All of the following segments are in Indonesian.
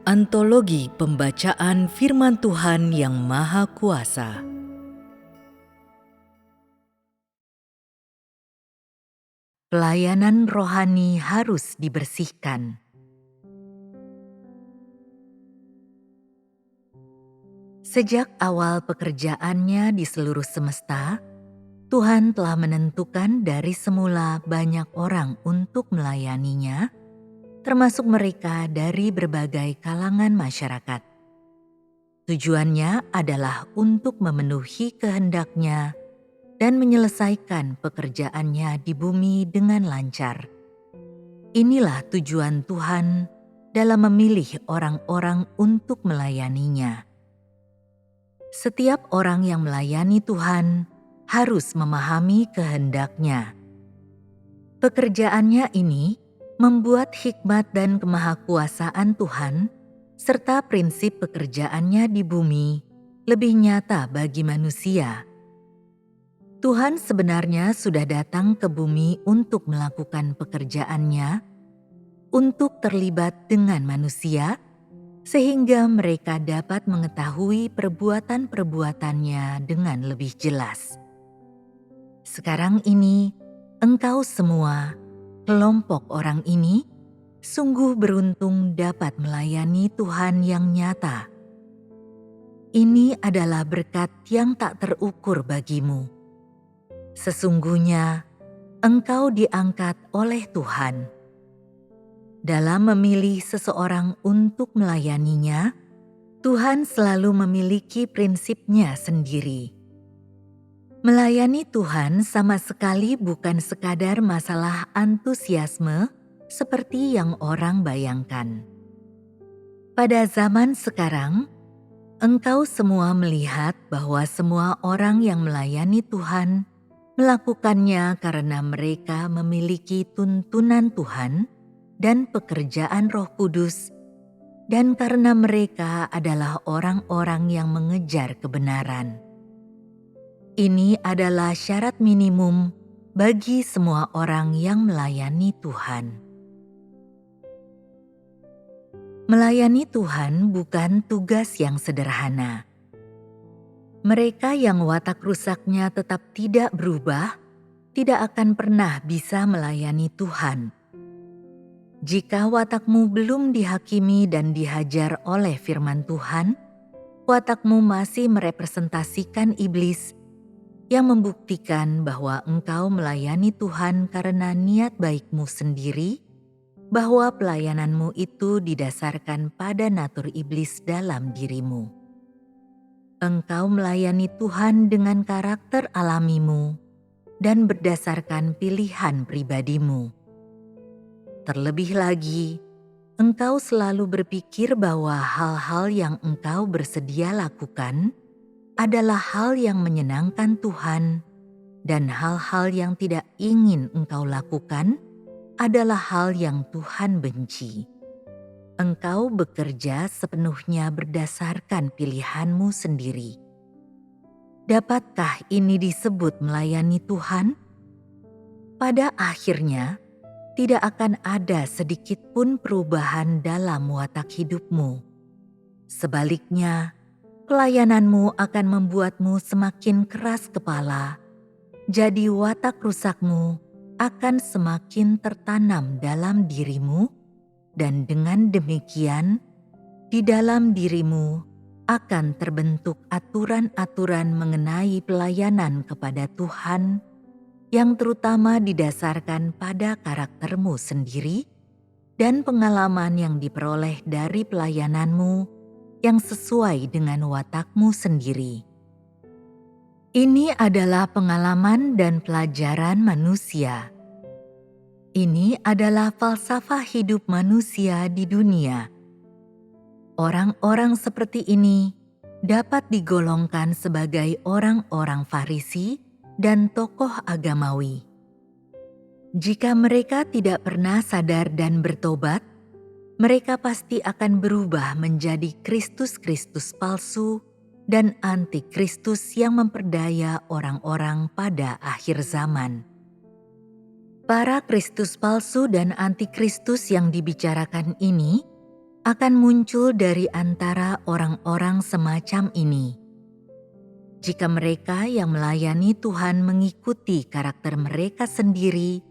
Antologi Pembacaan Firman Tuhan yang Maha Kuasa. Pelayanan rohani harus dibersihkan. Sejak awal pekerjaannya di seluruh semesta, Tuhan telah menentukan dari semula banyak orang untuk melayaninya, termasuk mereka dari berbagai kalangan masyarakat. Tujuannya adalah untuk memenuhi kehendak-Nya dan menyelesaikan pekerjaannya di bumi dengan lancar. Inilah tujuan Tuhan dalam memilih orang-orang untuk melayaninya. Setiap orang yang melayani Tuhan harus memahami kehendak-Nya. Pekerjaannya ini membuat hikmat dan kemahakuasaan Tuhan serta prinsip pekerjaannya di bumi lebih nyata bagi manusia. Tuhan sebenarnya sudah datang ke bumi untuk melakukan pekerjaannya, untuk terlibat dengan manusia, sehingga mereka dapat mengetahui perbuatan-perbuatannya dengan lebih jelas. Sekarang ini, engkau semua, kelompok orang ini, sungguh beruntung dapat melayani Tuhan yang nyata. Ini adalah berkat yang tak terukur bagimu. Sesungguhnya, engkau diangkat oleh Tuhan. Dalam memilih seseorang untuk melayaninya, Tuhan selalu memiliki prinsipnya sendiri. Melayani Tuhan sama sekali bukan sekadar masalah antusiasme seperti yang orang bayangkan. Pada zaman sekarang, engkau semua melihat bahwa semua orang yang melayani Tuhan melakukannya karena mereka memiliki tuntunan Tuhan dan pekerjaan Roh Kudus, dan karena mereka adalah orang-orang yang mengejar kebenaran. Ini adalah syarat minimum bagi semua orang yang melayani Tuhan. Melayani Tuhan bukan tugas yang sederhana. Mereka yang watak rusaknya tetap tidak berubah, tidak akan pernah bisa melayani Tuhan. Jika watakmu belum dihakimi dan dihajar oleh firman Tuhan, watakmu masih merepresentasikan iblis yang membuktikan bahwa engkau melayani Tuhan karena niat baikmu sendiri, bahwa pelayananmu itu didasarkan pada natur iblis dalam dirimu. Engkau melayani Tuhan dengan karakter alamimu dan berdasarkan pilihan pribadimu. Terlebih lagi, engkau selalu berpikir bahwa hal-hal yang engkau bersedia lakukan adalah hal yang menyenangkan Tuhan, dan hal-hal yang tidak ingin engkau lakukan adalah hal yang Tuhan benci. Engkau bekerja sepenuhnya berdasarkan pilihanmu sendiri. Dapatkah ini disebut melayani Tuhan? Pada akhirnya, tidak akan ada sedikit pun perubahan dalam watak hidupmu. Sebaliknya, pelayananmu akan membuatmu semakin keras kepala, jadi watak rusakmu akan semakin tertanam dalam dirimu, dan dengan demikian, di dalam dirimu akan terbentuk aturan-aturan mengenai pelayanan kepada Tuhan yang terutama didasarkan pada karaktermu sendiri dan pengalaman yang diperoleh dari pelayananmu yang sesuai dengan watakmu sendiri. Ini adalah pengalaman dan pelajaran manusia. Ini adalah falsafah hidup manusia di dunia. Orang-orang seperti ini dapat digolongkan sebagai orang-orang Farisi dan tokoh agamawi. Jika mereka tidak pernah sadar dan bertobat, mereka pasti akan berubah menjadi Kristus-Kristus palsu dan antikristus yang memperdaya orang-orang pada akhir zaman. Para Kristus palsu dan antikristus yang dibicarakan ini akan muncul dari antara orang-orang semacam ini. Jika mereka yang melayani Tuhan mengikuti karakter mereka sendiri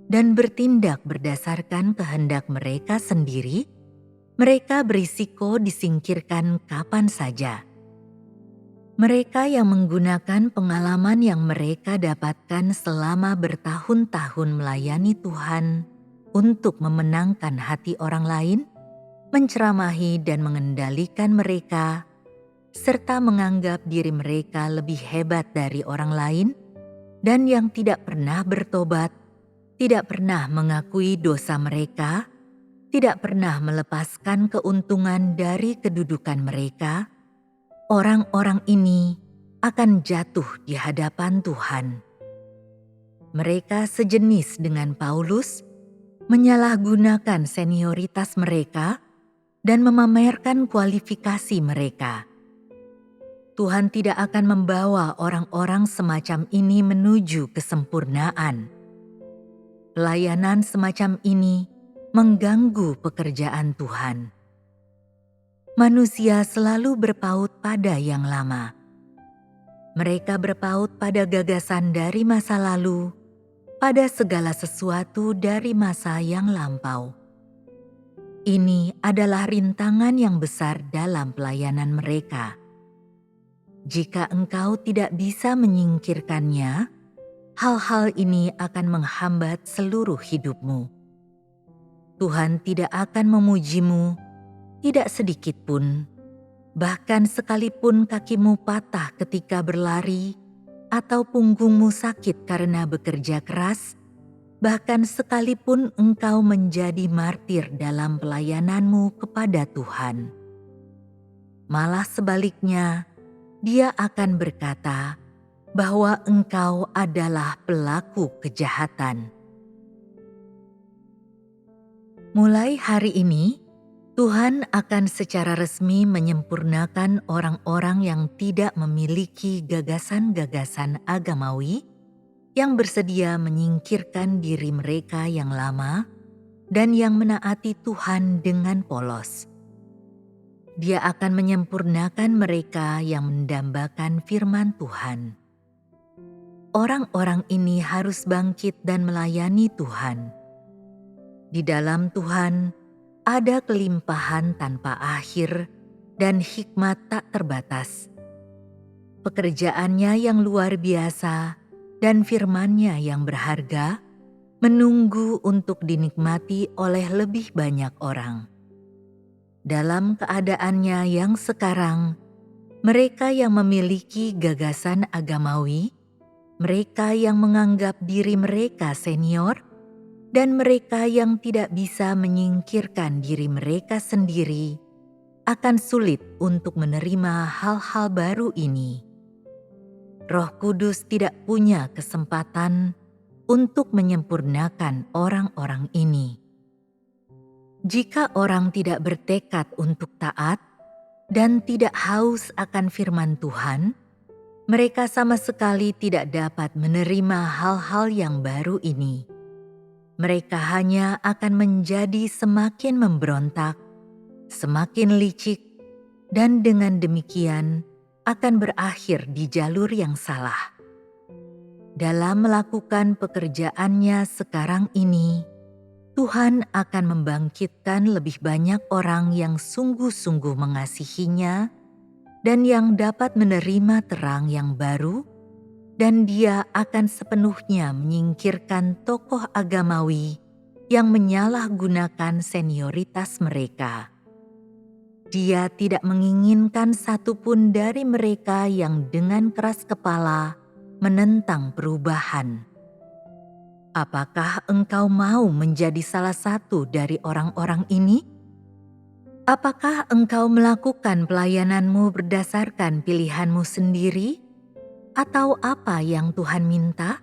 dan bertindak berdasarkan kehendak mereka sendiri, mereka berisiko disingkirkan kapan saja. Mereka yang menggunakan pengalaman yang mereka dapatkan selama bertahun-tahun melayani Tuhan untuk memenangkan hati orang lain, menceramahi dan mengendalikan mereka, serta menganggap diri mereka lebih hebat dari orang lain, dan yang tidak pernah bertobat, tidak pernah mengakui dosa mereka, tidak pernah melepaskan keuntungan dari kedudukan mereka, orang-orang ini akan jatuh di hadapan Tuhan. Mereka sejenis dengan Paulus, menyalahgunakan senioritas mereka dan memamerkan kualifikasi mereka. Tuhan tidak akan membawa orang-orang semacam ini menuju kesempurnaan. Pelayanan semacam ini mengganggu pekerjaan Tuhan. Manusia selalu berpaut pada yang lama. Mereka berpaut pada gagasan dari masa lalu, pada segala sesuatu dari masa yang lampau. Ini adalah rintangan yang besar dalam pelayanan mereka. Jika engkau tidak bisa menyingkirkannya, hal-hal ini akan menghambat seluruh hidupmu. Tuhan tidak akan memujimu, tidak sedikit pun, bahkan sekalipun kakimu patah ketika berlari, atau punggungmu sakit karena bekerja keras, bahkan sekalipun engkau menjadi martir dalam pelayananmu kepada Tuhan. Malah sebaliknya, Dia akan berkata bahwa engkau adalah pelaku kejahatan. Mulai hari ini, Tuhan akan secara resmi menyempurnakan orang-orang yang tidak memiliki gagasan-gagasan agamawi, yang bersedia menyingkirkan diri mereka yang lama dan yang menaati Tuhan dengan polos. Dia akan menyempurnakan mereka yang mendambakan firman Tuhan. Orang-orang ini harus bangkit dan melayani Tuhan. Di dalam Tuhan ada kelimpahan tanpa akhir dan hikmat tak terbatas. Pekerjaannya yang luar biasa dan firman-Nya yang berharga menunggu untuk dinikmati oleh lebih banyak orang. Dalam keadaannya yang sekarang, mereka yang memiliki gagasan agamawi, mereka yang menganggap diri mereka senior, dan mereka yang tidak bisa menyingkirkan diri mereka sendiri, akan sulit untuk menerima hal-hal baru ini. Roh Kudus tidak punya kesempatan untuk menyempurnakan orang-orang ini. Jika orang tidak bertekad untuk taat dan tidak haus akan firman Tuhan, mereka sama sekali tidak dapat menerima hal-hal yang baru ini. Mereka hanya akan menjadi semakin memberontak, semakin licik, dan dengan demikian akan berakhir di jalur yang salah. Dalam melakukan pekerjaannya sekarang ini, Tuhan akan membangkitkan lebih banyak orang yang sungguh-sungguh mengasihinya dan yang dapat menerima terang yang baru, dan Dia akan sepenuhnya menyingkirkan tokoh agamawi yang menyalahgunakan senioritas mereka. Dia tidak menginginkan satupun dari mereka yang dengan keras kepala menentang perubahan. Apakah engkau mau menjadi salah satu dari orang-orang ini? Apakah engkau melakukan pelayananmu berdasarkan pilihanmu sendiri? Atau apa yang Tuhan minta?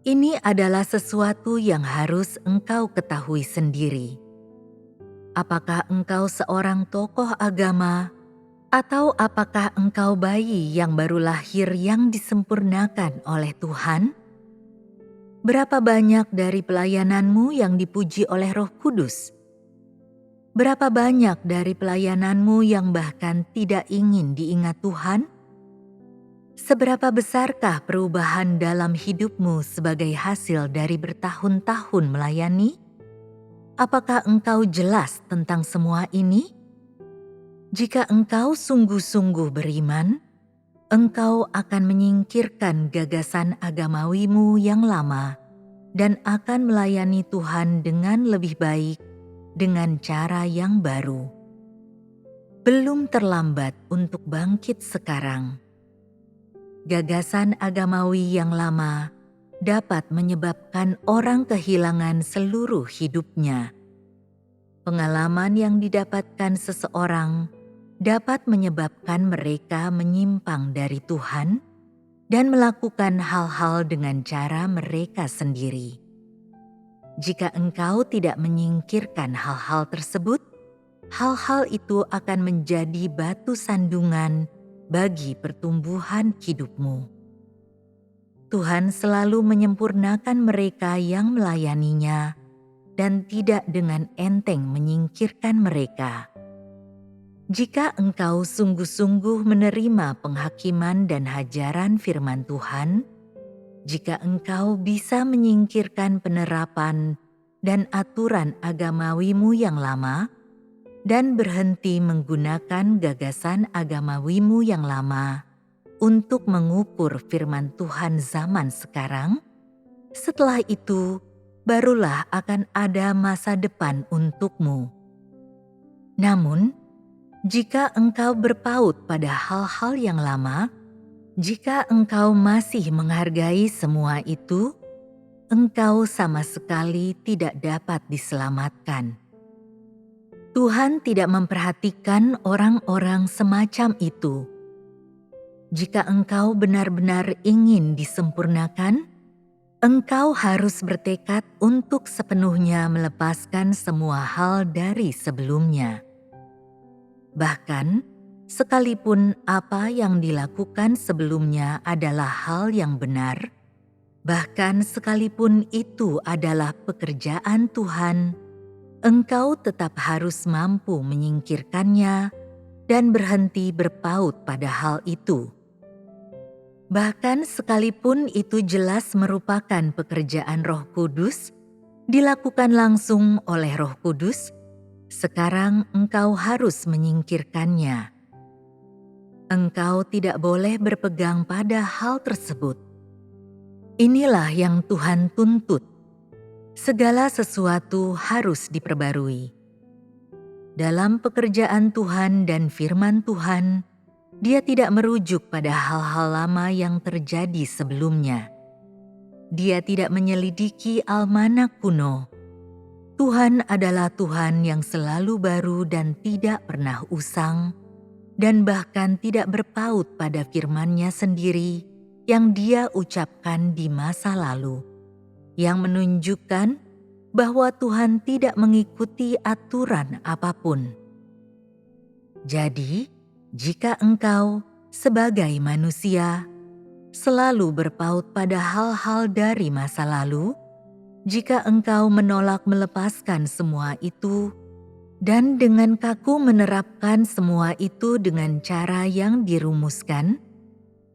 Ini adalah sesuatu yang harus engkau ketahui sendiri. Apakah engkau seorang tokoh agama? Atau apakah engkau bayi yang baru lahir yang disempurnakan oleh Tuhan? Berapa banyak dari pelayananmu yang dipuji oleh Roh Kudus? Berapa banyak dari pelayananmu yang bahkan tidak ingin diingat Tuhan? Seberapa besarkah perubahan dalam hidupmu sebagai hasil dari bertahun-tahun melayani? Apakah engkau jelas tentang semua ini? Jika engkau sungguh-sungguh beriman, engkau akan menyingkirkan gagasan agamawimu yang lama dan akan melayani Tuhan dengan lebih baik dengan cara yang baru. Belum terlambat untuk bangkit sekarang. Gagasan agamawi yang lama dapat menyebabkan orang kehilangan seluruh hidupnya. Pengalaman yang didapatkan seseorang dapat menyebabkan mereka menyimpang dari Tuhan dan melakukan hal-hal dengan cara mereka sendiri. Jika engkau tidak menyingkirkan hal-hal tersebut, hal-hal itu akan menjadi batu sandungan bagi pertumbuhan hidupmu. Tuhan selalu menyempurnakan mereka yang melayaninya dan tidak dengan enteng menyingkirkan mereka. Jika engkau sungguh-sungguh menerima penghakiman dan hajaran firman Tuhan, jika engkau bisa menyingkirkan penerapan dan aturan agamawimu yang lama dan berhenti menggunakan gagasan agamawimu yang lama untuk mengukur firman Tuhan zaman sekarang, setelah itu barulah akan ada masa depan untukmu. Namun, jika engkau berpaut pada hal-hal yang lama, jika engkau masih menghargai semua itu, engkau sama sekali tidak dapat diselamatkan. Tuhan tidak memperhatikan orang-orang semacam itu. Jika engkau benar-benar ingin disempurnakan, engkau harus bertekad untuk sepenuhnya melepaskan semua hal dari sebelumnya. Bahkan, sekalipun apa yang dilakukan sebelumnya adalah hal yang benar, bahkan sekalipun itu adalah pekerjaan Tuhan, engkau tetap harus mampu menyingkirkannya dan berhenti berpaut pada hal itu. Bahkan sekalipun itu jelas merupakan pekerjaan Roh Kudus, dilakukan langsung oleh Roh Kudus, sekarang engkau harus menyingkirkannya. Engkau tidak boleh berpegang pada hal tersebut. Inilah yang Tuhan tuntut. Segala sesuatu harus diperbarui. Dalam pekerjaan Tuhan dan firman Tuhan, Dia tidak merujuk pada hal-hal lama yang terjadi sebelumnya. Dia tidak menyelidiki almanak kuno. Tuhan adalah Tuhan yang selalu baru dan tidak pernah usang, dan bahkan tidak berpaut pada firman-Nya sendiri yang Dia ucapkan di masa lalu, yang menunjukkan bahwa Tuhan tidak mengikuti aturan apapun. Jadi, jika engkau sebagai manusia selalu berpaut pada hal-hal dari masa lalu, jika engkau menolak melepaskan semua itu dan dengan kaku menerapkan semua itu dengan cara yang dirumuskan,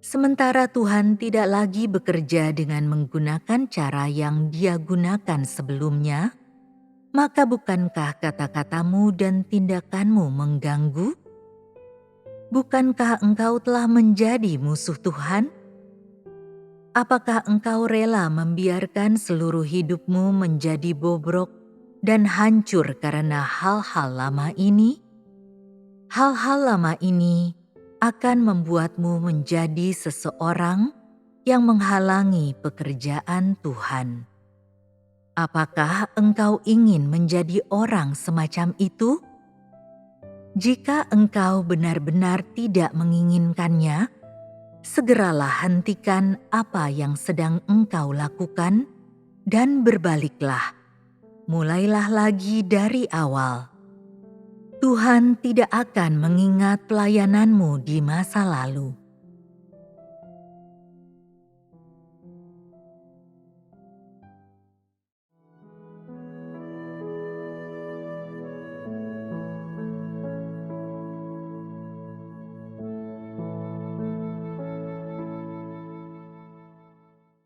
sementara Tuhan tidak lagi bekerja dengan menggunakan cara yang Dia gunakan sebelumnya, maka bukankah kata-katamu dan tindakanmu mengganggu? Bukankah engkau telah menjadi musuh Tuhan? Apakah engkau rela membiarkan seluruh hidupmu menjadi bobrok dan hancur karena hal-hal lama ini? Hal-hal lama ini akan membuatmu menjadi seseorang yang menghalangi pekerjaan Tuhan. Apakah engkau ingin menjadi orang semacam itu? Jika engkau benar-benar tidak menginginkannya, segeralah hentikan apa yang sedang engkau lakukan dan berbaliklah. Mulailah lagi dari awal. Tuhan tidak akan mengingat pelayananmu di masa lalu.